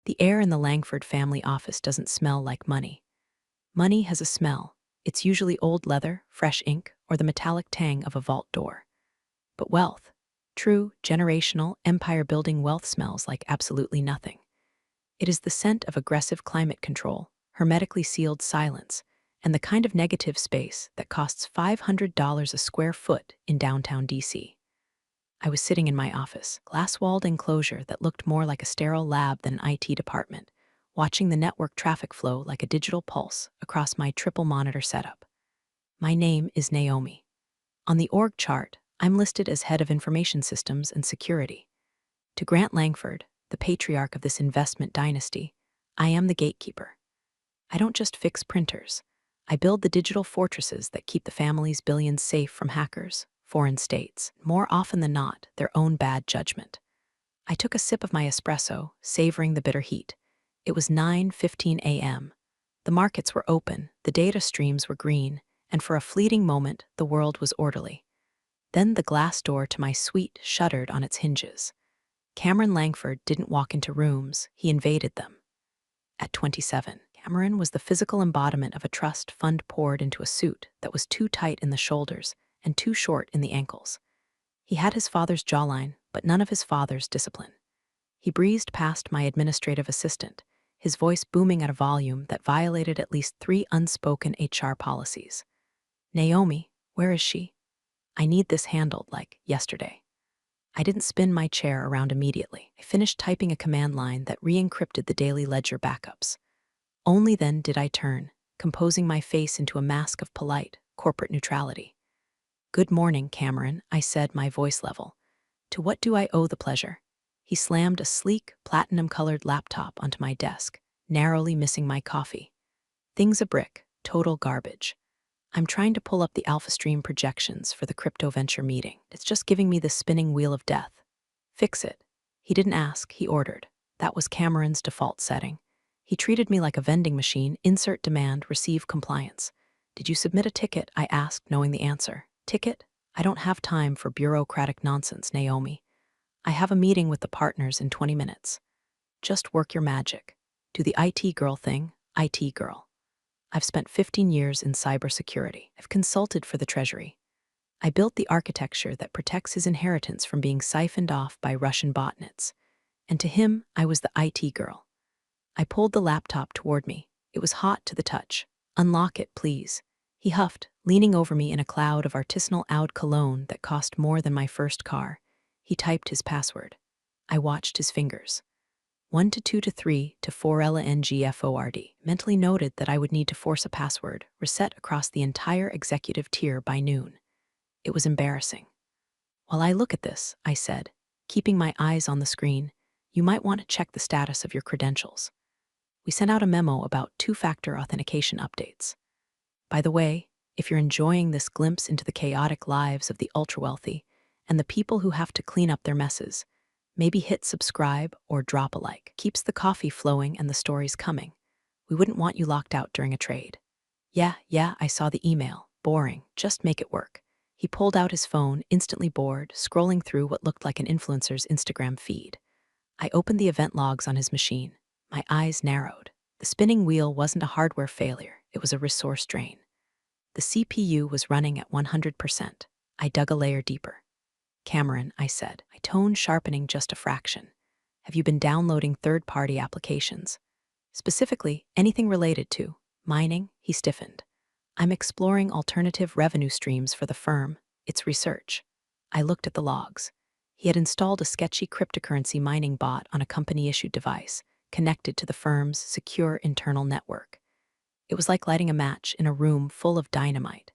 The air in the Langford family office doesn't smell like money. Money has a smell. It's usually old leather, fresh ink, or the metallic tang of a vault door. But wealth, true, generational, empire-building wealth smells like absolutely nothing. It is the scent of aggressive climate control, hermetically sealed silence, and the kind of negative space that costs $500 a square foot in downtown DC. I was sitting in my office, glass-walled enclosure that looked more like a sterile lab than an IT department, watching the network traffic flow like a digital pulse across my triple monitor setup. My name is Naomi. On the org chart, I'm listed as head of information systems and security. To Grant Langford, the patriarch of this investment dynasty, I am the gatekeeper. I don't just fix printers. I build the digital fortresses that keep the family's billions safe from hackers, foreign states, more often than not, their own bad judgment. I took a sip of my espresso, savoring the bitter heat. It was 9:15 a.m. The markets were open, the data streams were green, and for a fleeting moment, the world was orderly. Then the glass door to my suite shuddered on its hinges. Cameron Langford didn't walk into rooms, he invaded them. At 27, Cameron was the physical embodiment of a trust fund poured into a suit that was too tight in the shoulders and too short in the ankles. He had his father's jawline, but none of his father's discipline. He breezed past my administrative assistant, his voice booming at a volume that violated at least 3 unspoken HR policies. Naomi, where is she? I need this handled like yesterday. I didn't spin my chair around immediately. I finished typing a command line that re-encrypted the daily ledger backups. Only then did I turn, composing my face into a mask of polite, corporate neutrality. "Good morning, Cameron," I said, my voice level. "To what do I owe the pleasure?" He slammed a sleek, platinum-colored laptop onto my desk, narrowly missing my coffee. "Thing's a brick, total garbage. I'm trying to pull up the AlphaStream projections for the crypto venture meeting. It's just giving me the spinning wheel of death. Fix it." He didn't ask, he ordered. That was Cameron's default setting. He treated me like a vending machine, insert demand, receive compliance. "Did you submit a ticket?" I asked, knowing the answer. "Ticket? I don't have time for bureaucratic nonsense, Naomi. I have a meeting with the partners in 20 minutes. Just work your magic. Do the IT girl thing, IT girl. I've spent 15 years in cybersecurity. I've consulted for the Treasury. I built the architecture that protects his inheritance from being siphoned off by Russian botnets. And to him, I was the IT girl. I pulled the laptop toward me. It was hot to the touch. "Unlock it, please." He huffed, leaning over me in a cloud of artisanal oud cologne that cost more than my first car. He typed his password. I watched his fingers. 1 to 2 to 3 to 4 LNGFORD, mentally noted that I would need to force a password, reset across the entire executive tier by noon. It was embarrassing. "While I look at this," I said, keeping my eyes on the screen, "you might want to check the status of your credentials." We sent out a memo about 2-factor authentication updates. By the way, if you're enjoying this glimpse into the chaotic lives of the ultra-wealthy and the people who have to clean up their messes, maybe hit subscribe or drop a like. Keeps the coffee flowing and the stories coming. We wouldn't want you locked out during a trade. Yeah, I saw the email. Boring. Just make it work." He pulled out his phone, instantly bored, scrolling through what looked like an influencer's Instagram feed. I opened the event logs on his machine. My eyes narrowed. The spinning wheel wasn't a hardware failure. It was a resource drain. The CPU was running at 100%. I dug a layer deeper. "Cameron," I said, my tone sharpening just a fraction, "have you been downloading third-party applications? Specifically, anything related to mining?" He stiffened. "I'm exploring alternative revenue streams for the firm. It's research." I looked at the logs. He had installed a sketchy cryptocurrency mining bot on a company-issued device, connected to the firm's secure internal network. It was like lighting a match in a room full of dynamite.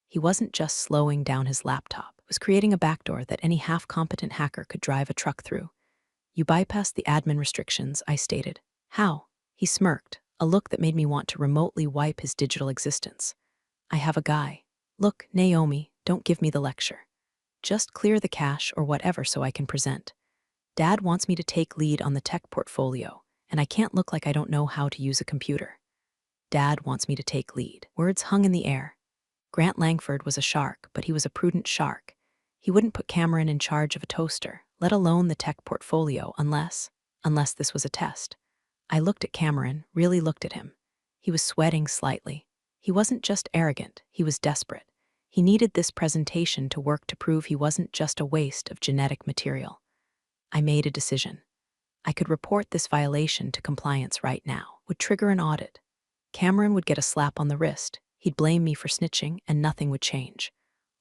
He wasn't just slowing down his laptop. It was creating a backdoor that any half-competent hacker could drive a truck through. "You bypassed the admin restrictions," I stated. "How?" He smirked, a look that made me want to remotely wipe his digital existence. "I have a guy. Look, Naomi, don't give me the lecture. Just clear the cache or whatever so I can present. Dad wants me to take lead on the tech portfolio, and I can't look like I don't know how to use a computer." Dad wants me to take lead. Words hung in the air. Grant Langford was a shark, but he was a prudent shark. He wouldn't put Cameron in charge of a toaster, let alone the tech portfolio, unless this was a test. I looked at Cameron, really looked at him. He was sweating slightly. He wasn't just arrogant, he was desperate. He needed this presentation to work to prove he wasn't just a waste of genetic material. I made a decision. I could report this violation to compliance right now, would trigger an audit. Cameron would get a slap on the wrist, he'd blame me for snitching, and nothing would change.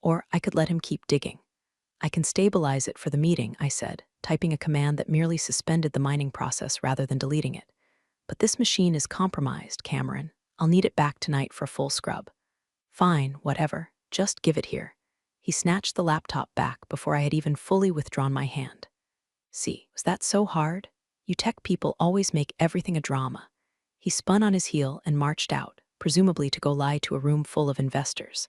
Or I could let him keep digging. I can stabilize it for the meeting, I said, typing a command that merely suspended the mining process rather than deleting it. But this machine is compromised, Cameron. I'll need it back tonight for a full scrub. Fine, whatever, just give it here. He snatched the laptop back before I had even fully withdrawn my hand. See, was that so hard? You tech people always make everything a drama. He spun on his heel and marched out, presumably to go lie to a room full of investors.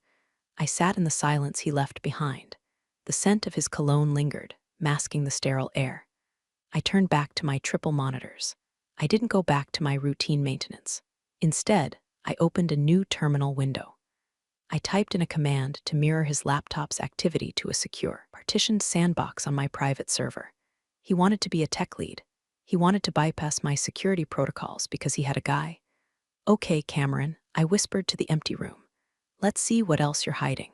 I sat in the silence he left behind. The scent of his cologne lingered, masking the sterile air. I turned back to my triple monitors. I didn't go back to my routine maintenance. Instead, I opened a new terminal window. I typed in a command to mirror his laptop's activity to a secure, partitioned sandbox on my private server. He wanted to be a tech lead. He wanted to bypass my security protocols because he had a guy. Okay, Cameron, I whispered to the empty room. Let's see what else you're hiding.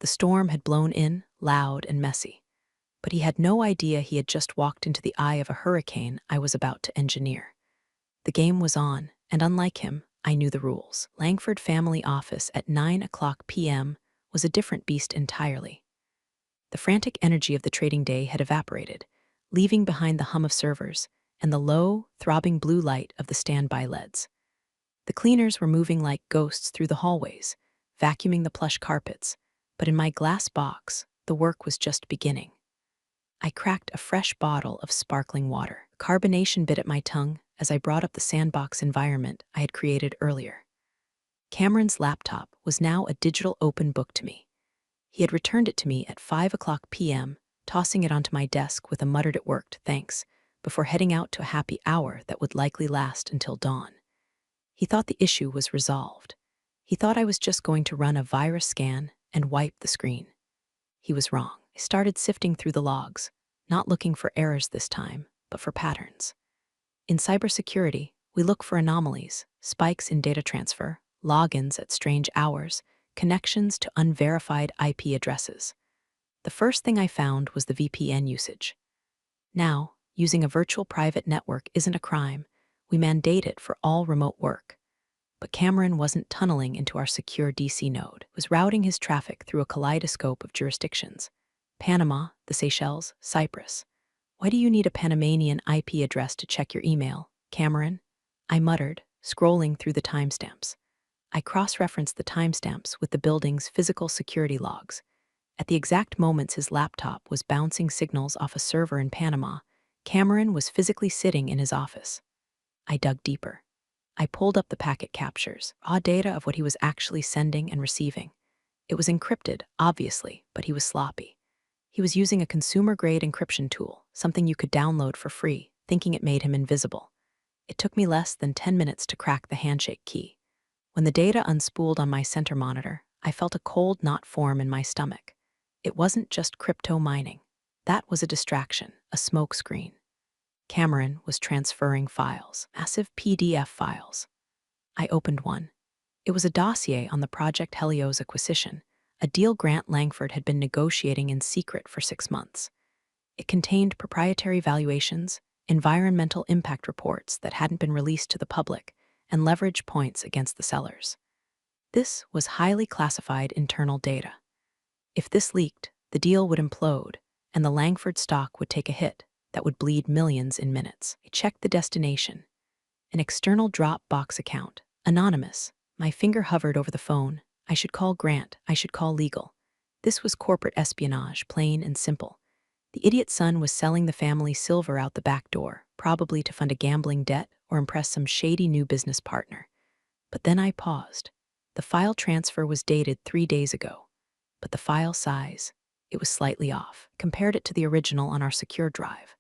The storm had blown in, loud and messy. But he had no idea he had just walked into the eye of a hurricane I was about to engineer. The game was on, and unlike him, I knew the rules. Langford Family Office at 9:00 p.m. was a different beast entirely. The frantic energy of the trading day had evaporated, leaving behind the hum of servers and the low, throbbing blue light of the standby LEDs. The cleaners were moving like ghosts through the hallways, vacuuming the plush carpets, but in my glass box, the work was just beginning. I cracked a fresh bottle of sparkling water. Carbonation bit at my tongue as I brought up the sandbox environment I had created earlier. Cameron's laptop was now a digital open book to me. He had returned it to me at 5:00 p.m., tossing it onto my desk with a muttered "It worked, thanks," before heading out to a happy hour that would likely last until dawn. He thought the issue was resolved. He thought I was just going to run a virus scan and wipe the screen. He was wrong. I started sifting through the logs, not looking for errors this time, but for patterns. In cybersecurity, we look for anomalies, spikes in data transfer, logins at strange hours, connections to unverified IP addresses. The first thing I found was the VPN usage. Now, using a virtual private network isn't a crime. We mandate it for all remote work. But Cameron wasn't tunneling into our secure DC node. He was routing his traffic through a kaleidoscope of jurisdictions. Panama, the Seychelles, Cyprus. Why do you need a Panamanian IP address to check your email, Cameron? I muttered, scrolling through the timestamps. I cross-referenced the timestamps with the building's physical security logs. At the exact moments his laptop was bouncing signals off a server in Panama, Cameron was physically sitting in his office. I dug deeper. I pulled up the packet captures, raw data of what he was actually sending and receiving. It was encrypted, obviously, but he was sloppy. He was using a consumer-grade encryption tool, something you could download for free, thinking it made him invisible. It took me less than 10 minutes to crack the handshake key. When the data unspooled on my center monitor, I felt a cold knot form in my stomach. It wasn't just crypto mining. That was a distraction, a smokescreen. Cameron was transferring files, massive PDF files. I opened one. It was a dossier on the Project Helios acquisition, a deal Grant Langford had been negotiating in secret for 6 months. It contained proprietary valuations, environmental impact reports that hadn't been released to the public, and leverage points against the sellers. This was highly classified internal data. If this leaked, the deal would implode, and the Langford stock would take a hit that would bleed millions in minutes. I checked the destination. An external Dropbox account, anonymous. My finger hovered over the phone. I should call Grant. I should call legal. This was corporate espionage, plain and simple. The idiot son was selling the family silver out the back door, probably to fund a gambling debt or impress some shady new business partner. But then I paused. The file transfer was dated 3 days ago, but the file size, it was slightly off. Compared it to the original on our secure drive.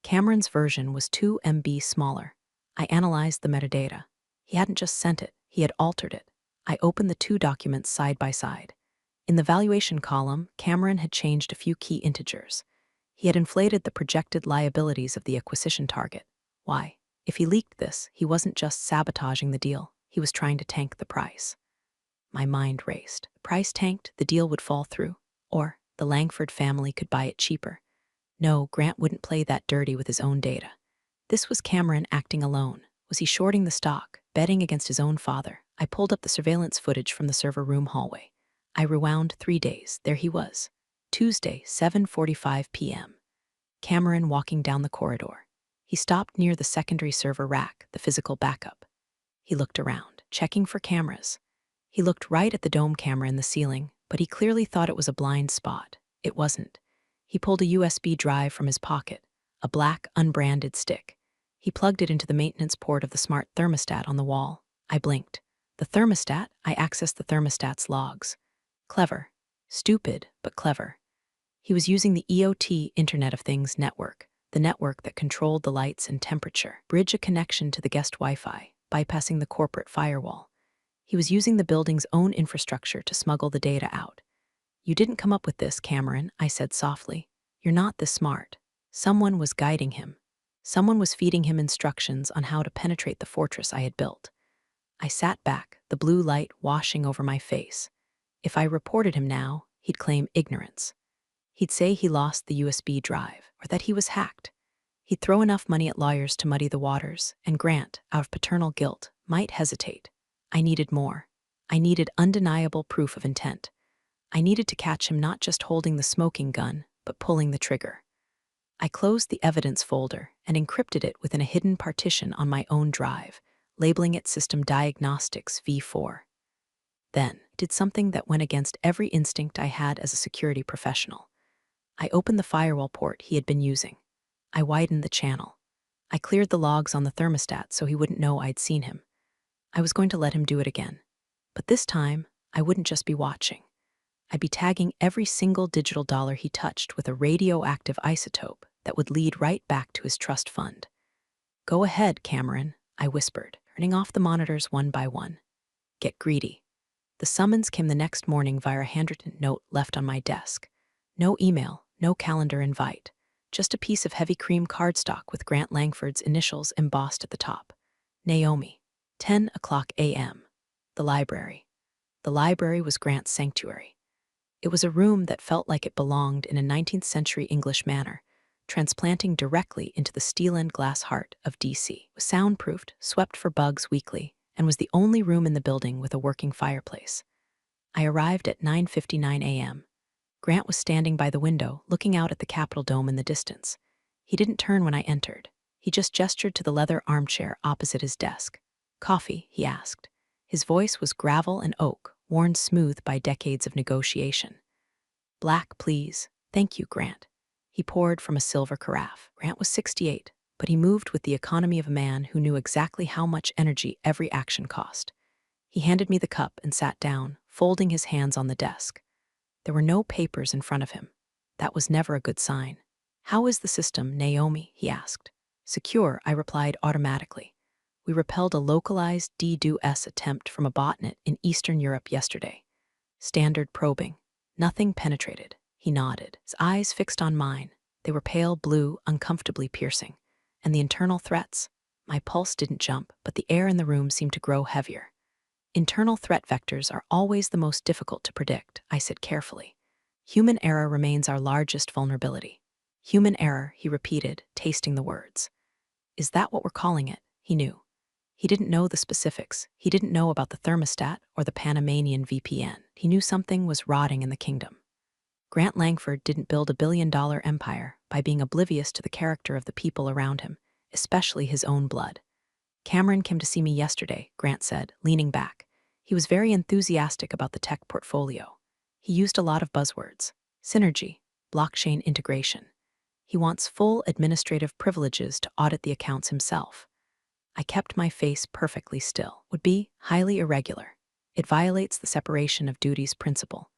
Cameron's version was 2 MB smaller. I analyzed the metadata. He hadn't just sent it, he had altered it. I opened the 2 documents side by side. In the valuation column, Cameron had changed a few key integers. He had inflated the projected liabilities of the acquisition target. Why? If he leaked this, he wasn't just sabotaging the deal, he was trying to tank the price. My mind raced. The price tanked, the deal would fall through. Or the Langford family could buy it cheaper. No, Grant wouldn't play that dirty with his own data. This was Cameron acting alone. Was he shorting the stock, betting against his own father? I pulled up the surveillance footage from the server room hallway. I rewound 3 days. There he was. Tuesday, 7:45 p.m. Cameron walking down the corridor. He stopped near the secondary server rack, the physical backup. He looked around, checking for cameras. He looked right at the dome camera in the ceiling, but he clearly thought it was a blind spot. It wasn't. He pulled a USB drive from his pocket, a black, unbranded stick. He plugged it into the maintenance port of the smart thermostat on the wall. I blinked. The thermostat? I accessed the thermostat's logs. Clever. Stupid, but clever. He was using the EOT Internet of Things network, the network that controlled the lights and temperature, bridge a connection to the guest Wi-Fi, bypassing the corporate firewall. He was using the building's own infrastructure to smuggle the data out. You didn't come up with this, Cameron, I said softly. You're not this smart. Someone was guiding him. Someone was feeding him instructions on how to penetrate the fortress I had built. I sat back, the blue light washing over my face. If I reported him now, he'd claim ignorance. He'd say he lost the USB drive, or that he was hacked. He'd throw enough money at lawyers to muddy the waters, and Grant, out of paternal guilt, might hesitate. I needed more. I needed undeniable proof of intent. I needed to catch him not just holding the smoking gun, but pulling the trigger. I closed the evidence folder and encrypted it within a hidden partition on my own drive, labeling it System Diagnostics V4. Then, did something that went against every instinct I had as a security professional. I opened the firewall port he had been using. I widened the channel. I cleared the logs on the thermostat so he wouldn't know I'd seen him. I was going to let him do it again. But this time, I wouldn't just be watching. I'd be tagging every single digital dollar he touched with a radioactive isotope that would lead right back to his trust fund. Go ahead, Cameron, I whispered, turning off the monitors one by one. Get greedy. The summons came the next morning via a handwritten note left on my desk. No email, no calendar invite, just a piece of heavy cream cardstock with Grant Langford's initials embossed at the top. Naomi, 10:00 a.m. The library. The library was Grant's sanctuary. It was a room that felt like it belonged in a 19th century English manor, transplanting directly into the steel and glass heart of DC. It was soundproofed, swept for bugs weekly, and was the only room in the building with a working fireplace. I arrived at 9:59 a.m. Grant was standing by the window, looking out at the Capitol dome in the distance. He didn't turn when I entered. He just gestured to the leather armchair opposite his desk. Coffee, he asked. His voice was gravel and oak, worn smooth by decades of negotiation. Black, please. Thank you, Grant. He poured from a silver carafe. Grant was 68, but he moved with the economy of a man who knew exactly how much energy every action cost. He handed me the cup and sat down, folding his hands on the desk. There were no papers in front of him. That was never a good sign. How is the system, Naomi? He asked. Secure, I replied automatically. We repelled a localized DDoS attempt from a botnet in Eastern Europe yesterday. Standard probing. Nothing penetrated. He nodded, his eyes fixed on mine. They were pale blue, uncomfortably piercing. And the internal threats? My pulse didn't jump, but the air in the room seemed to grow heavier. Internal threat vectors are always the most difficult to predict, I said carefully. Human error remains our largest vulnerability. Human error, he repeated, tasting the words. Is that what we're calling it? He knew. He didn't know the specifics. He didn't know about the thermostat or the Panamanian VPN. He knew something was rotting in the kingdom. Grant Langford didn't build a billion-dollar empire by being oblivious to the character of the people around him, especially his own blood. Cameron came to see me yesterday, Grant said, leaning back. He was very enthusiastic about the tech portfolio. He used a lot of buzzwords. Synergy, blockchain integration. He wants full administrative privileges to audit the accounts himself. I kept my face perfectly still. Would be highly irregular. It violates the separation of duties principle.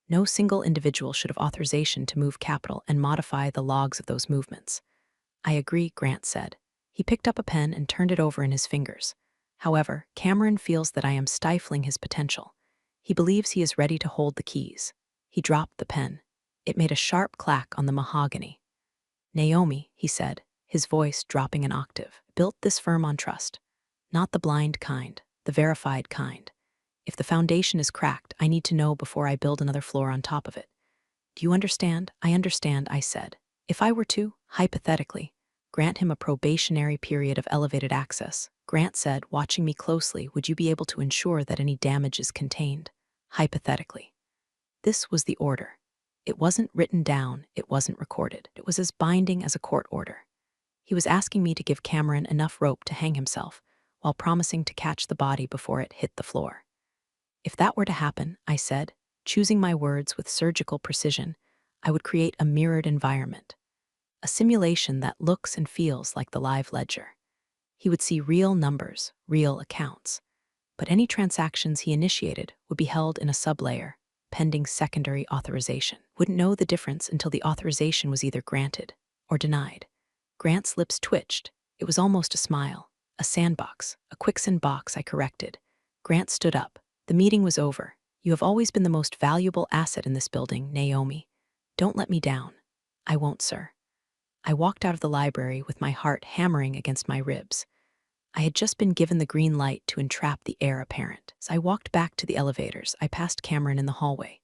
No single individual should have authorization to move capital and modify the logs of those movements. I agree, Grant said. He picked up a pen and turned it over in his fingers. However, Cameron feels that I am stifling his potential. He believes he is ready to hold the keys. He dropped the pen. It made a sharp clack on the mahogany. Naomi, he said, his voice dropping an octave. Built this firm on trust. Not the blind kind, the verified kind. If the foundation is cracked, I need to know before I build another floor on top of it. Do you understand? I understand, I said. If I were to, hypothetically, grant him a probationary period of elevated access, Grant said, watching me closely, would you be able to ensure that any damage is contained? Hypothetically. This was the order. It wasn't written down, it wasn't recorded. It was as binding as a court order. He was asking me to give Cameron enough rope to hang himself, while promising to catch the body before it hit the floor. If that were to happen, I said, choosing my words with surgical precision, I would create a mirrored environment. A simulation that looks and feels like the live ledger. He would see real numbers, real accounts. But any transactions he initiated would be held in a sublayer, pending secondary authorization. Wouldn't know the difference until the authorization was either granted or denied. Grant's lips twitched. It was almost a smile. A sandbox, a quicksand box, I corrected. Grant stood up. The meeting was over. You have always been the most valuable asset in this building, Naomi. Don't let me down. I won't, sir. I walked out of the library with my heart hammering against my ribs. I had just been given the green light to entrap the heir apparent. As I walked back to the elevators, I passed Cameron in the hallway.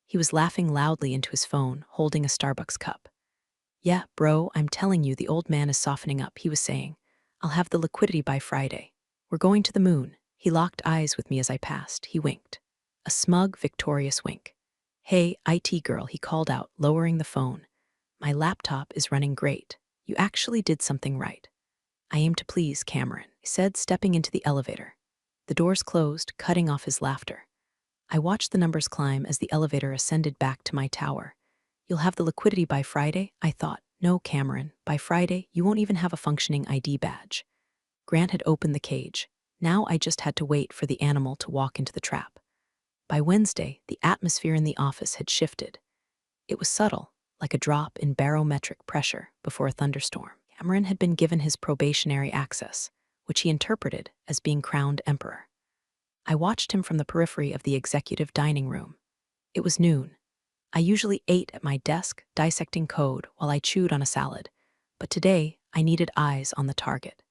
He was laughing loudly into his phone, holding a Starbucks cup. Yeah, bro, I'm telling you, the old man is softening up, he was saying. I'll have the liquidity by Friday. We're going to the moon. He locked eyes with me as I passed. He winked. A smug, victorious wink. Hey, IT girl, he called out, lowering the phone. My laptop is running great. You actually did something right. I aim to please, Cameron, he said, stepping into the elevator. The doors closed, cutting off his laughter. I watched the numbers climb as the elevator ascended back to my tower. You'll have the liquidity by Friday? I thought. No, Cameron, by Friday, you won't even have a functioning ID badge. Grant had opened the cage. Now I just had to wait for the animal to walk into the trap. By Wednesday, the atmosphere in the office had shifted. It was subtle, like a drop in barometric pressure before a thunderstorm. Cameron had been given his probationary access, which he interpreted as being crowned emperor. I watched him from the periphery of the executive dining room. It was noon. I usually ate at my desk, dissecting code while I chewed on a salad, but today I needed eyes on the target.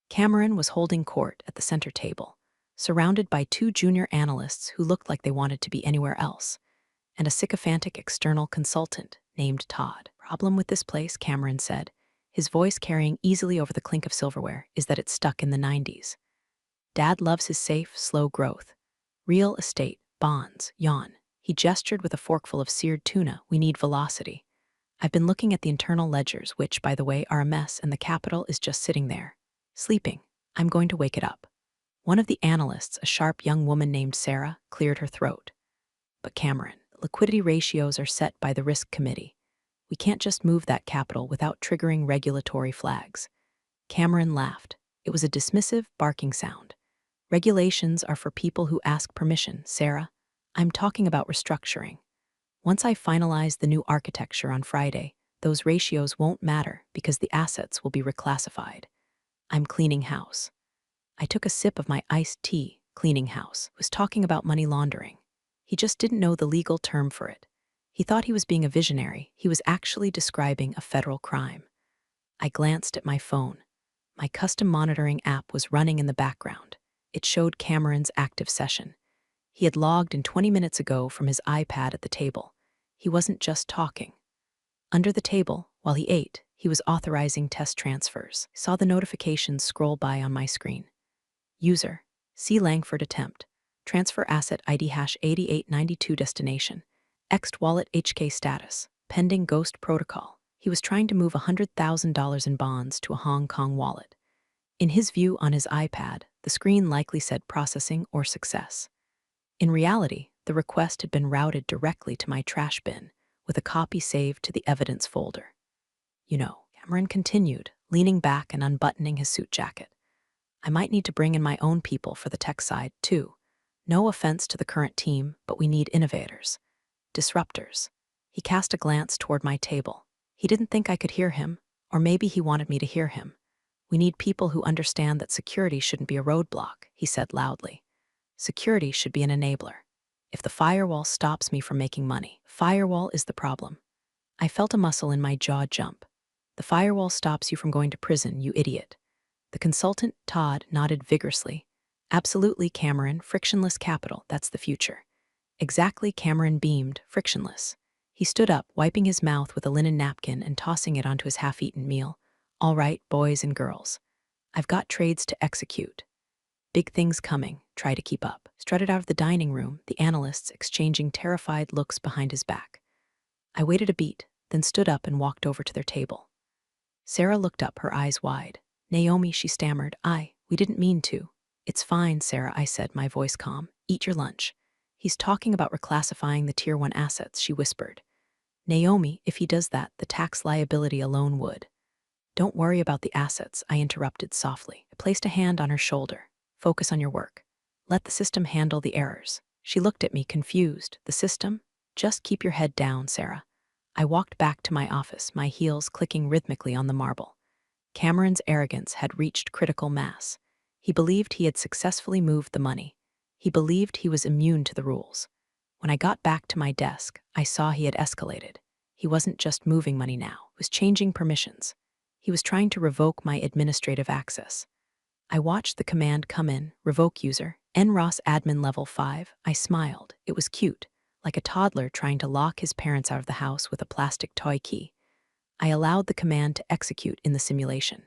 Cameron was holding court at the center table, surrounded by two junior analysts who looked like they wanted to be anywhere else, and a sycophantic external consultant named Todd. Problem with this place, Cameron said, his voice carrying easily over the clink of silverware, is that it's stuck in the 90s. Dad loves his safe, slow growth. Real estate, bonds, yawn. He gestured with a forkful of seared tuna. We need velocity. I've been looking at the internal ledgers, which, by the way, are a mess, and the capital is just sitting there, sleeping. I'm going to wake it up. One of the analysts, a sharp young woman named Sarah, cleared her throat. But Cameron, the liquidity ratios are set by the risk committee. We can't just move that capital without triggering regulatory flags. Cameron laughed. It was a dismissive, barking sound. Regulations are for people who ask permission, Sarah. I'm talking about restructuring. Once I finalize the new architecture on Friday, those ratios won't matter because the assets will be reclassified. I'm cleaning house. I took a sip of my iced tea. Cleaning house was talking about money laundering. He just didn't know the legal term for it. He thought he was being a visionary. He was actually describing a federal crime. I glanced at my phone. My custom monitoring app was running in the background. It showed Cameron's active session. He had logged in 20 minutes ago from his iPad at the table. He wasn't just talking. Under the table, while he ate, he was authorizing test transfers. I saw the notifications scroll by on my screen. User, C. Langford attempt. Transfer asset ID hash 8892 destination. Ext wallet HK status. Pending ghost protocol. He was trying to move $100,000 in bonds to a Hong Kong wallet. In his view on his iPad, the screen likely said processing or success. In reality, the request had been routed directly to my trash bin, with a copy saved to the evidence folder. You know, Cameron continued, leaning back and unbuttoning his suit jacket. I might need to bring in my own people for the tech side, too. No offense to the current team, but we need innovators. Disruptors. He cast a glance toward my table. He didn't think I could hear him, or maybe he wanted me to hear him. We need people who understand that security shouldn't be a roadblock, he said loudly. Security should be an enabler. If the firewall stops me from making money, firewall is the problem. I felt a muscle in my jaw jump. The firewall stops you from going to prison, you idiot. The consultant, Todd, nodded vigorously. Absolutely, Cameron, frictionless capital, that's the future. Exactly, Cameron beamed, frictionless. He stood up, wiping his mouth with a linen napkin and tossing it onto his half-eaten meal. All right, boys and girls. I've got trades to execute. Big things coming, try to keep up. Strutted out of the dining room, the analysts exchanging terrified looks behind his back. I waited a beat, then stood up and walked over to their table. Sarah looked up, her eyes wide. Naomi, she stammered. We didn't mean to. It's fine, Sarah, I said, my voice calm. Eat your lunch. He's talking about reclassifying the Tier 1 assets, she whispered. Naomi, if he does that, the tax liability alone would. Don't worry about the assets, I interrupted softly. I placed a hand on her shoulder. Focus on your work. Let the system handle the errors. She looked at me, confused. The system? Just keep your head down, Sarah. I walked back to my office, my heels clicking rhythmically on the marble. Cameron's arrogance had reached critical mass. He believed he had successfully moved the money. He believed he was immune to the rules. When I got back to my desk, I saw he had escalated. He wasn't just moving money now, he was changing permissions. He was trying to revoke my administrative access. I watched the command come in, revoke user, NROS admin level 5. I smiled. It was cute, like a toddler trying to lock his parents out of the house with a plastic toy key. I allowed the command to execute in the simulation.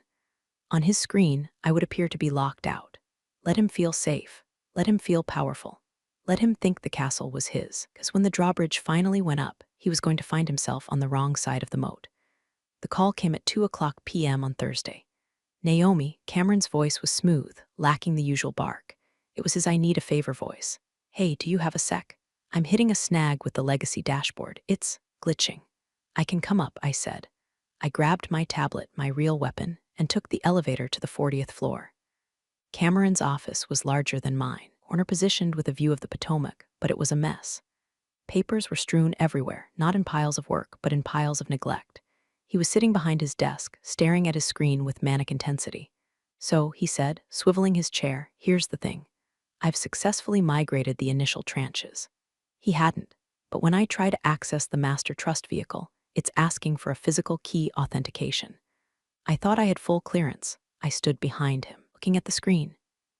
On his screen, I would appear to be locked out. Let him feel safe. Let him feel powerful. Let him think the castle was his, because when the drawbridge finally went up, he was going to find himself on the wrong side of the moat. The call came at 2:00 p.m. on Thursday. Naomi, Cameron's voice was smooth, lacking the usual bark. It was his I need a favor voice. Hey, do you have a sec? I'm hitting a snag with the legacy dashboard. It's glitching. I can come up, I said. I grabbed my tablet, my real weapon, and took the elevator to the 40th floor. Cameron's office was larger than mine, corner positioned with a view of the Potomac, but it was a mess. Papers were strewn everywhere, not in piles of work, but in piles of neglect. He was sitting behind his desk, staring at his screen with manic intensity. So, he said, swiveling his chair, here's the thing. I've successfully migrated the initial tranches. He hadn't, but when I try to access the master trust vehicle, it's asking for a physical key authentication. I thought I had full clearance. I stood behind him, looking at the screen.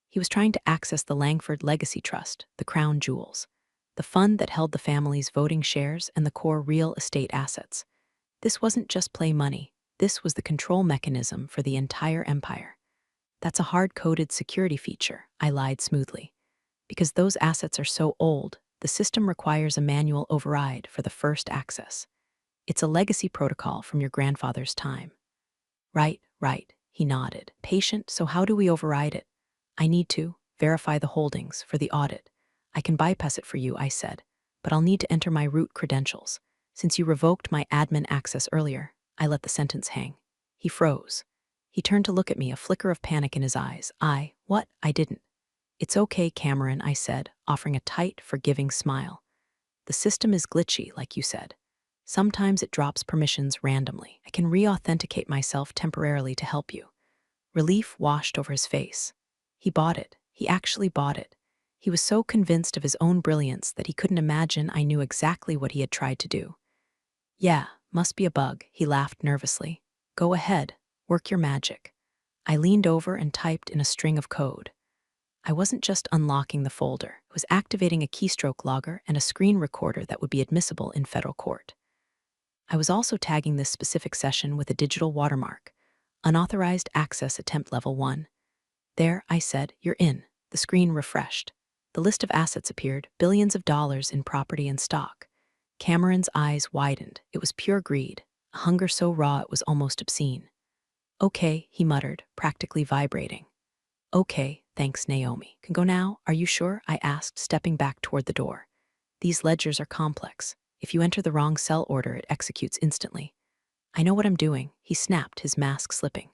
He was trying to access the Langford Legacy Trust, the crown jewels, the fund that held the family's voting shares and the core real estate assets. This wasn't just play money. This was the control mechanism for the entire empire. That's a hard-coded security feature, I lied smoothly. Because those assets are so old, the system requires a manual override for the first access. It's a legacy protocol from your grandfather's time. Right, he nodded. Patient, so how do we override it? I need to verify the holdings for the audit. I can bypass it for you, I said, but I'll need to enter my root credentials. Since you revoked my admin access earlier, I let the sentence hang. He froze. He turned to look at me, a flicker of panic in his eyes. What? I didn't. It's okay, Cameron, I said, offering a tight, forgiving smile. The system is glitchy, like you said. Sometimes it drops permissions randomly. I can re-authenticate myself temporarily to help you. Relief washed over his face. He bought it. He actually bought it. He was so convinced of his own brilliance that he couldn't imagine I knew exactly what he had tried to do. Yeah, must be a bug, he laughed nervously. Go ahead, work your magic. I leaned over and typed in a string of code. I wasn't just unlocking the folder, I was activating a keystroke logger and a screen recorder that would be admissible in federal court. I was also tagging this specific session with a digital watermark, unauthorized access attempt level 1. There, I said, you're in. The screen refreshed. The list of assets appeared, billions of dollars in property and stock. Cameron's eyes widened. It was pure greed, a hunger so raw it was almost obscene. Okay, he muttered, practically vibrating. Okay, thanks, Naomi. Can go now? Are you sure? I asked, stepping back toward the door. These ledgers are complex. If you enter the wrong sell order, it executes instantly. I know what I'm doing, he snapped, his mask slipping.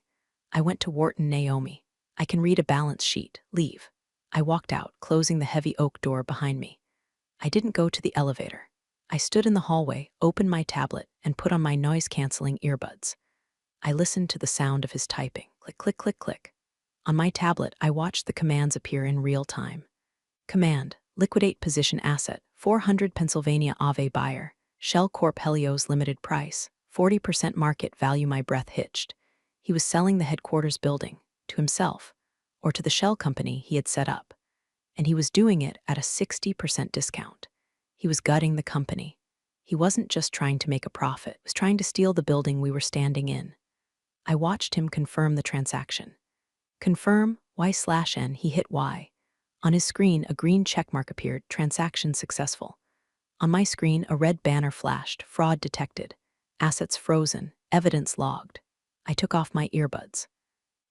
I went to Wharton Naomi. I can read a balance sheet. Leave. I walked out, closing the heavy oak door behind me. I didn't go to the elevator. I stood in the hallway, opened my tablet, and put on my noise-canceling earbuds. I listened to the sound of his typing. Click, click, click, click. On my tablet, I watched the commands appear in real time. Command: liquidate position asset, 400 Pennsylvania Ave buyer, Shell Corp Helios limited price, 40% market value. My breath hitched. He was selling the headquarters building, to himself, or to the shell company he had set up. And he was doing it at a 60% discount. He was gutting the company. He wasn't just trying to make a profit, he was trying to steal the building we were standing in. I watched him confirm the transaction. Confirm, Y/N, he hit Y. On his screen, a green checkmark appeared, transaction successful. On my screen, a red banner flashed, fraud detected, assets frozen, evidence logged. I took off my earbuds.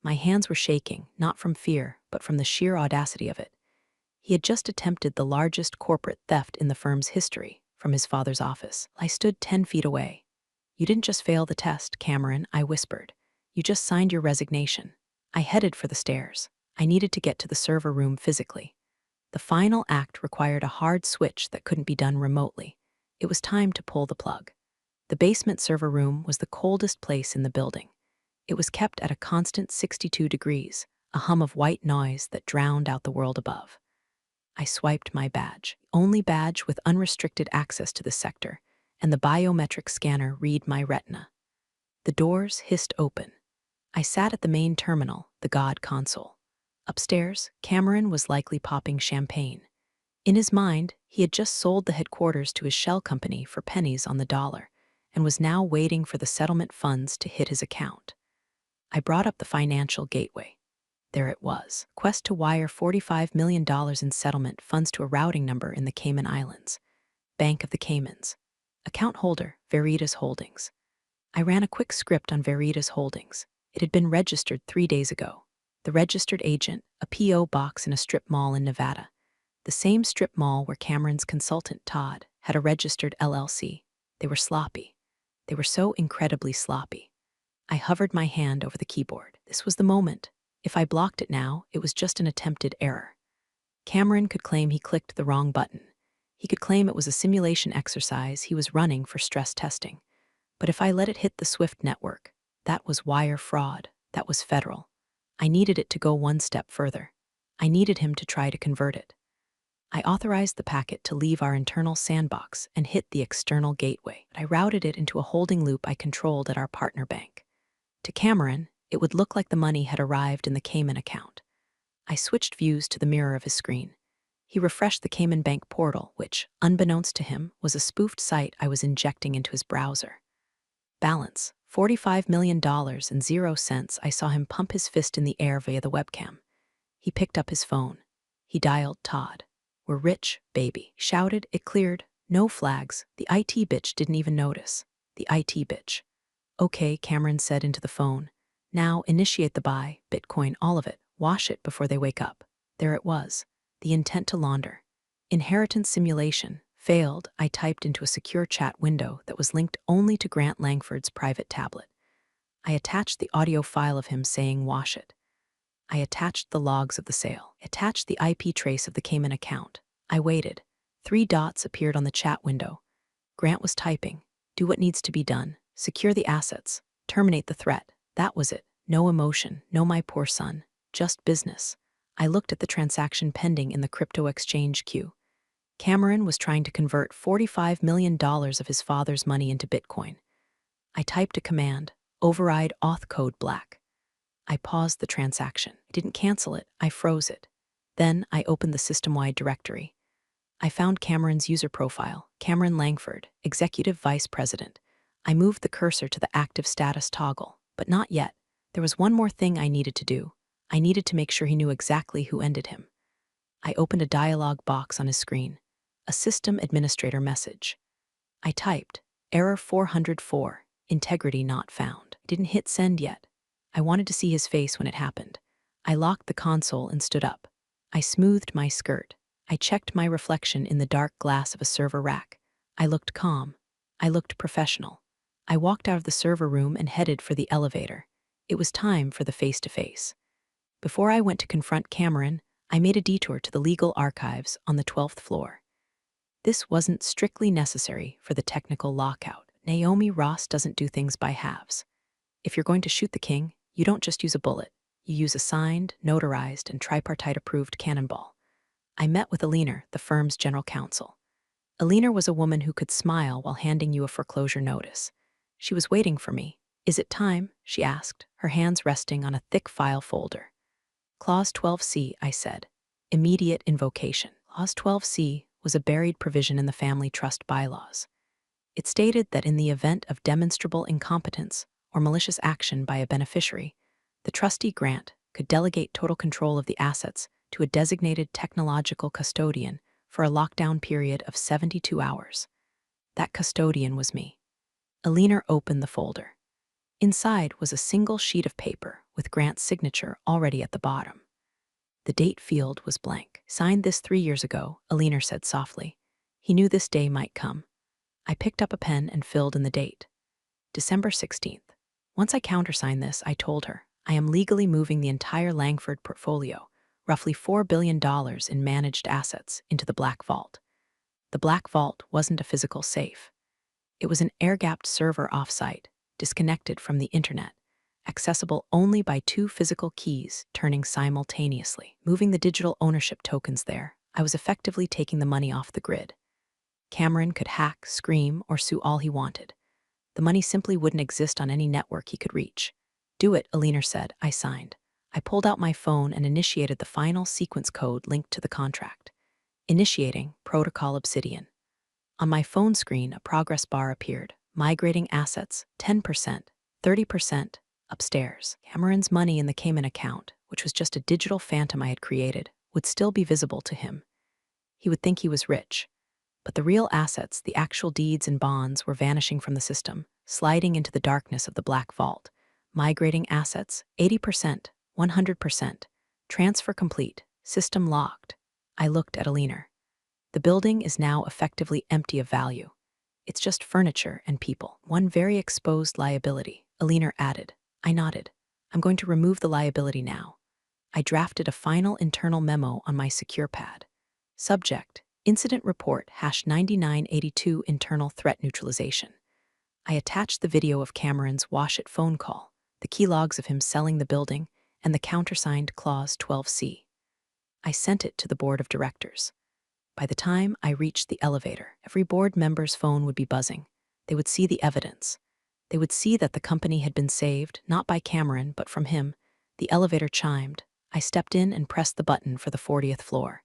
My hands were shaking, not from fear, but from the sheer audacity of it. He had just attempted the largest corporate theft in the firm's history, from his father's office. I stood 10 feet away. "You didn't just fail the test, Cameron," I whispered. "You just signed your resignation." I headed for the stairs. I needed to get to the server room physically. The final act required a hard switch that couldn't be done remotely. It was time to pull the plug. The basement server room was the coldest place in the building. It was kept at a constant 62 degrees, a hum of white noise that drowned out the world above. I swiped my badge, only badge with unrestricted access to the sector, and the biometric scanner read my retina. The doors hissed open. I sat at the main terminal, the God console. Upstairs, Cameron was likely popping champagne. In his mind, he had just sold the headquarters to his shell company for pennies on the dollar, and was now waiting for the settlement funds to hit his account. I brought up the financial gateway. There it was. Quest to wire $45 million in settlement funds to a routing number in the Cayman Islands. Bank of the Caymans. Account holder, Veritas Holdings. I ran a quick script on Veritas Holdings. It had been registered 3 days ago. The registered agent, a P.O. box in a strip mall in Nevada. The same strip mall where Cameron's consultant, Todd, had a registered LLC. They were sloppy. They were so incredibly sloppy. I hovered my hand over the keyboard. This was the moment. If I blocked it now, it was just an attempted error. Cameron could claim he clicked the wrong button. He could claim it was a simulation exercise he was running for stress testing. But if I let it hit the SWIFT network, that was wire fraud. That was federal. I needed it to go one step further. I needed him to try to convert it. I authorized the packet to leave our internal sandbox and hit the external gateway. I routed it into a holding loop I controlled at our partner bank. To Cameron, it would look like the money had arrived in the Cayman account. I switched views to the mirror of his screen. He refreshed the Cayman Bank portal, which, unbeknownst to him, was a spoofed site I was injecting into his browser. Balance, $45 million and 0 cents. I saw him pump his fist in the air via the webcam. He picked up his phone. He dialed Todd. "We're rich, baby," he shouted. It cleared. No flags. The IT bitch didn't even notice. The IT bitch. "Okay," Cameron said into the phone. "Now initiate the buy, Bitcoin, all of it. Wash it before they wake up." There it was. The intent to launder. Inheritance simulation. Failed. I typed into a secure chat window that was linked only to Grant Langford's private tablet. I attached the audio file of him saying wash it. I attached the logs of the sale. Attached the IP trace of the Cayman account. I waited. 3 dots appeared on the chat window. Grant was typing. "Do what needs to be done. Secure the assets. Terminate the threat." That was it. No emotion. No my poor son. Just business. I looked at the transaction pending in the crypto exchange queue. Cameron was trying to convert $45 million of his father's money into Bitcoin. I typed a command, override auth code black. I paused the transaction. I didn't cancel it, I froze it. Then I opened the system-wide directory. I found Cameron's user profile, Cameron Langford, Executive Vice President. I moved the cursor to the active status toggle, but not yet. There was one more thing I needed to do. I needed to make sure he knew exactly who ended him. I opened a dialog box on his screen. A system administrator message. I typed, error 404, integrity not found. I didn't hit send yet. I wanted to see his face when it happened. I locked the console and stood up. I smoothed my skirt. I checked my reflection in the dark glass of a server rack. I looked calm. I looked professional. I walked out of the server room and headed for the elevator. It was time for the face-to-face. Before I went to confront Cameron, I made a detour to the legal archives on the 12th floor. This wasn't strictly necessary for the technical lockout. Naomi Ross doesn't do things by halves. If you're going to shoot the king, you don't just use a bullet. You use a signed, notarized, and tripartite-approved cannonball. I met with Alina, the firm's general counsel. Alina was a woman who could smile while handing you a foreclosure notice. She was waiting for me. Is it time? She asked, her hands resting on a thick file folder. Clause 12C, I said. Immediate invocation. Clause 12C was a buried provision in the family trust bylaws. It stated that in the event of demonstrable incompetence or malicious action by a beneficiary, the trustee grant could delegate total control of the assets to a designated technological custodian for a lockdown period of 72 hours. That custodian was me. Alina opened the folder. Inside was a single sheet of paper with Grant's signature already at the bottom. The date field was blank. Signed this 3 years ago, Alina said softly. He knew this day might come. I picked up a pen and filled in the date. December 16th. Once I countersigned this, I told her, I am legally moving the entire Langford portfolio, roughly $4 billion in managed assets, into the Black Vault. The Black Vault wasn't a physical safe. It was an air-gapped server off-site, disconnected from the internet, accessible only by 2 physical keys turning simultaneously. Moving the digital ownership tokens there, I was effectively taking the money off the grid. Cameron could hack, scream, or sue all he wanted. The money simply wouldn't exist on any network he could reach. Do it, Alina said. I signed. I pulled out my phone and initiated the final sequence code linked to the contract. Initiating Protocol Obsidian. On my phone screen, a progress bar appeared. Migrating assets, 10%, 30%, upstairs. Cameron's money in the Cayman account, which was just a digital phantom I had created, would still be visible to him. He would think he was rich. But the real assets, the actual deeds and bonds, were vanishing from the system, sliding into the darkness of the Black Vault. Migrating assets, 80%, 100%. Transfer complete. System locked. I looked at Alina. The building is now effectively empty of value. It's just furniture and people. One very exposed liability, Alina added. I nodded. I'm going to remove the liability now. I drafted a final internal memo on my secure pad. Subject, Incident Report #9982 Internal Threat Neutralization. I attached the video of Cameron's Wash It phone call, the key logs of him selling the building, and the countersigned Clause 12C. I sent it to the board of directors. By the time I reached the elevator, every board member's phone would be buzzing. They would see the evidence. They would see that the company had been saved, not by Cameron, but from him. The elevator chimed. I stepped in and pressed the button for the 40th floor.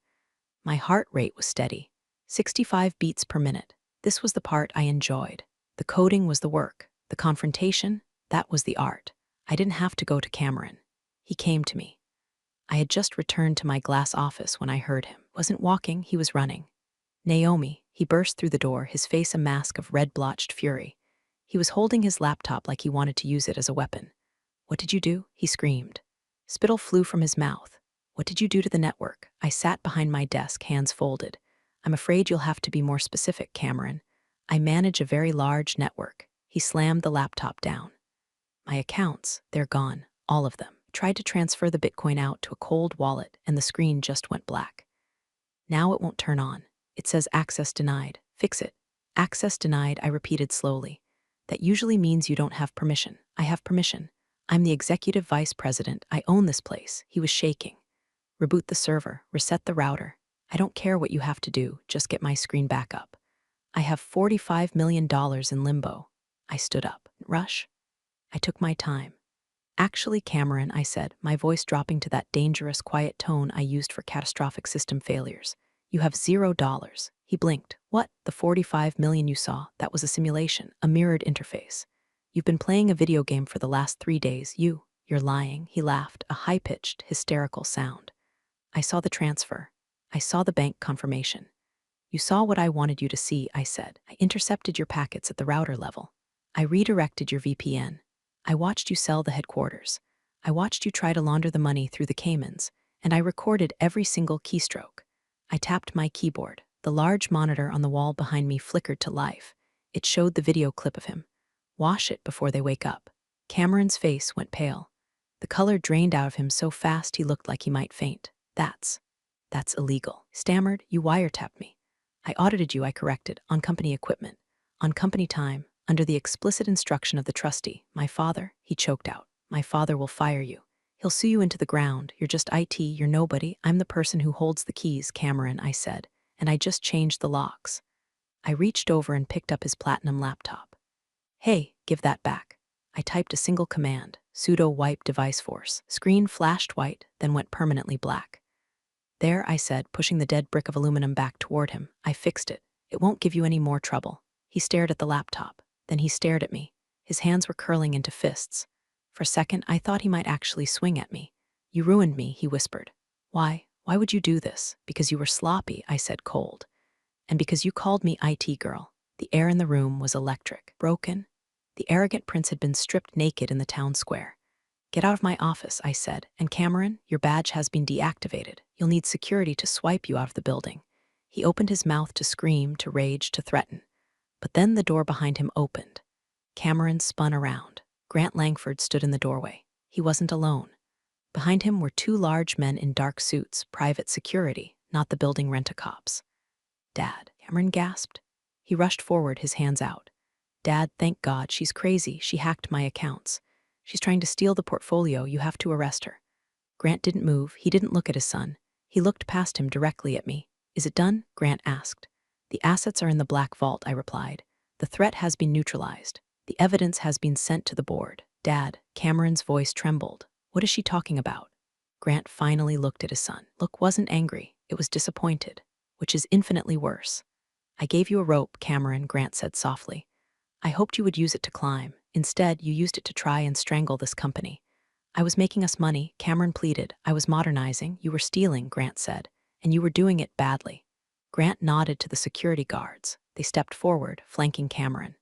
My heart rate was steady, 65 beats per minute. This was the part I enjoyed. The coding was the work. The confrontation, that was the art. I didn't have to go to Cameron. He came to me. I had just returned to my glass office when I heard him. Wasn't walking, he was running. Naomi, he burst through the door, his face a mask of red-blotched fury. He was holding his laptop like he wanted to use it as a weapon. What did you do? He screamed. Spittle flew from his mouth. What did you do to the network? I sat behind my desk, hands folded. I'm afraid you'll have to be more specific, Cameron. I manage a very large network. He slammed the laptop down. My accounts, they're gone, all of them. Tried to transfer the Bitcoin out to a cold wallet, and the screen just went black. Now it won't turn on. It says access denied. Fix it. Access denied, I repeated slowly. That usually means you don't have permission. I have permission. I'm the executive vice president. I own this place. He was shaking. Reboot the server. Reset the router. I don't care what you have to do. Just get my screen back up. I have $45 million in limbo. I stood up. Rush? I took my time. Actually, Cameron, I said, my voice dropping to that dangerous, quiet tone I used for catastrophic system failures. You have $0. He blinked. What? The 45 million you saw, that was a simulation, a mirrored interface. You've been playing a video game for the last 3 days. You're lying. He laughed, a high-pitched, hysterical sound. I saw the transfer. I saw the bank confirmation. You saw what I wanted you to see, I said. I intercepted your packets at the router level. I redirected your VPN. I watched you sell the headquarters. I watched you try to launder the money through the Caymans, and I recorded every single keystroke. I tapped my keyboard. The large monitor on the wall behind me flickered to life. It showed the video clip of him. Wash it before they wake up. Cameron's face went pale. The color drained out of him so fast he looked like he might faint. That's illegal. Stammered, you wiretapped me. I audited you, I corrected, on company equipment, on company time, under the explicit instruction of the trustee. My father, he choked out. My father will fire you. He'll sue you into the ground. You're just IT, you're nobody. I'm the person who holds the keys, Cameron, I said, and I just changed the locks. I reached over and picked up his platinum laptop. Hey, Give that back. I typed a single command, sudo wipe device force. Screen flashed white, then went permanently black. There, I said, pushing the dead brick of aluminum back toward him. I fixed it. It won't give you any more trouble. He stared at the laptop. Then he stared at me. His hands were curling into fists. For a second, I thought he might actually swing at me. You ruined me, he whispered. Why? Why would you do this? Because you were sloppy, I said cold. And because you called me IT girl. The air in the room was electric. Broken. The arrogant prince had been stripped naked in the town square. Get out of my office, I said, and Cameron, your badge has been deactivated. You'll need security to swipe you out of the building. He opened his mouth to scream, to rage, to threaten. But then the door behind him opened. Cameron spun around. Grant Langford stood in the doorway. He wasn't alone. Behind him were two large men in dark suits, private security, not the building rent-a-cops. Dad, Cameron gasped. He rushed forward, his hands out. Dad, thank God, she's crazy. She hacked my accounts. She's trying to steal the portfolio. You have to arrest her. Grant didn't move. He didn't look at his son. He looked past him directly at me. Is it done? Grant asked. The assets are in the black vault, I replied. The threat has been neutralized. The evidence has been sent to the board. Dad, Cameron's voice trembled. What is she talking about? Grant finally looked at his son. Look wasn't angry. It was disappointed, which is infinitely worse. I gave you a rope, Cameron, Grant said softly. I hoped you would use it to climb. Instead, you used it to try and strangle this company. I was making us money, Cameron pleaded. I was modernizing. You were stealing, Grant said. And you were doing it badly. Grant nodded to the security guards. They stepped forward, flanking Cameron.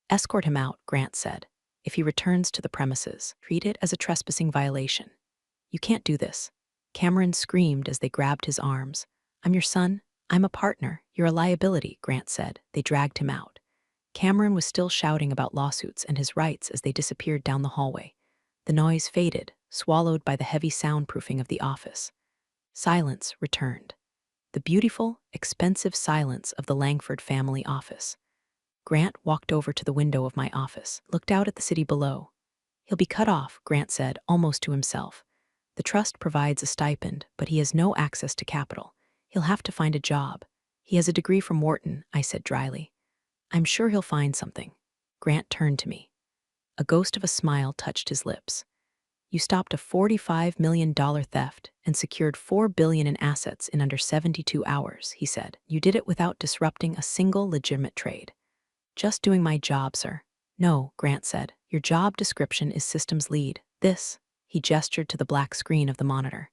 Escort him out, Grant said. If he returns to the premises, treat it as a trespassing violation. You can't do this. Cameron screamed as they grabbed his arms. I'm your son. I'm a partner. You're a liability, Grant said. They dragged him out. Cameron was still shouting about lawsuits and his rights as they disappeared down the hallway. The noise faded, swallowed by the heavy soundproofing of the office. Silence returned. The beautiful, expensive silence of the Langford family office. Grant walked over to the window of my office, looked out at the city below. He'll be cut off, Grant said, almost to himself. The trust provides a stipend, but he has no access to capital. He'll have to find a job. He has a degree from Wharton, I said dryly. I'm sure he'll find something. Grant turned to me. A ghost of a smile touched his lips. You stopped a $45 million theft and secured $4 billion in assets in under 72 hours, he said. You did it without disrupting a single legitimate trade. Just doing my job, sir. No, Grant said. Your job description is systems lead. This, he gestured to the black screen of the monitor.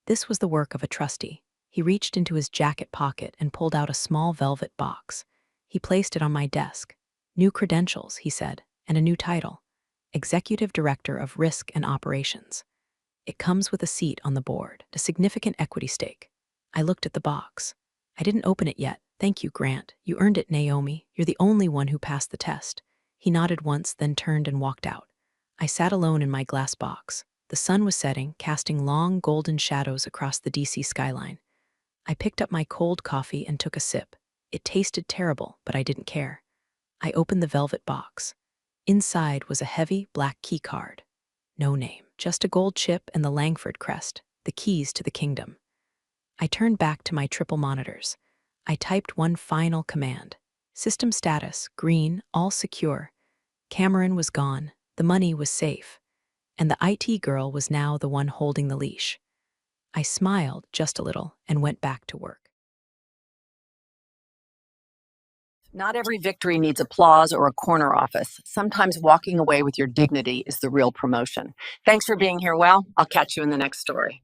This was the work of a trustee. He reached into his jacket pocket and pulled out a small velvet box. He placed it on my desk. New credentials, he said, and a new title. Executive Director of Risk and Operations. It comes with a seat on the board, a significant equity stake. I looked at the box. I didn't open it yet. Thank you, Grant. You earned it, Naomi. You're the only one who passed the test. He nodded once, then turned and walked out. I sat alone in my glass box. The sun was setting, casting long golden shadows across the DC skyline. I picked up my cold coffee and took a sip. It tasted terrible, but I didn't care. I opened the velvet box. Inside was a heavy black key card. No name, just a gold chip and the Langford crest, the keys to the kingdom. I turned back to my triple monitors. I typed one final command. System status, green, all secure. Cameron was gone, the money was safe, and the IT girl was now the one holding the leash. I smiled just a little and went back to work. Not every victory needs applause or a corner office. Sometimes walking away with your dignity is the real promotion. Thanks for being here, Well. I'll catch you in the next story.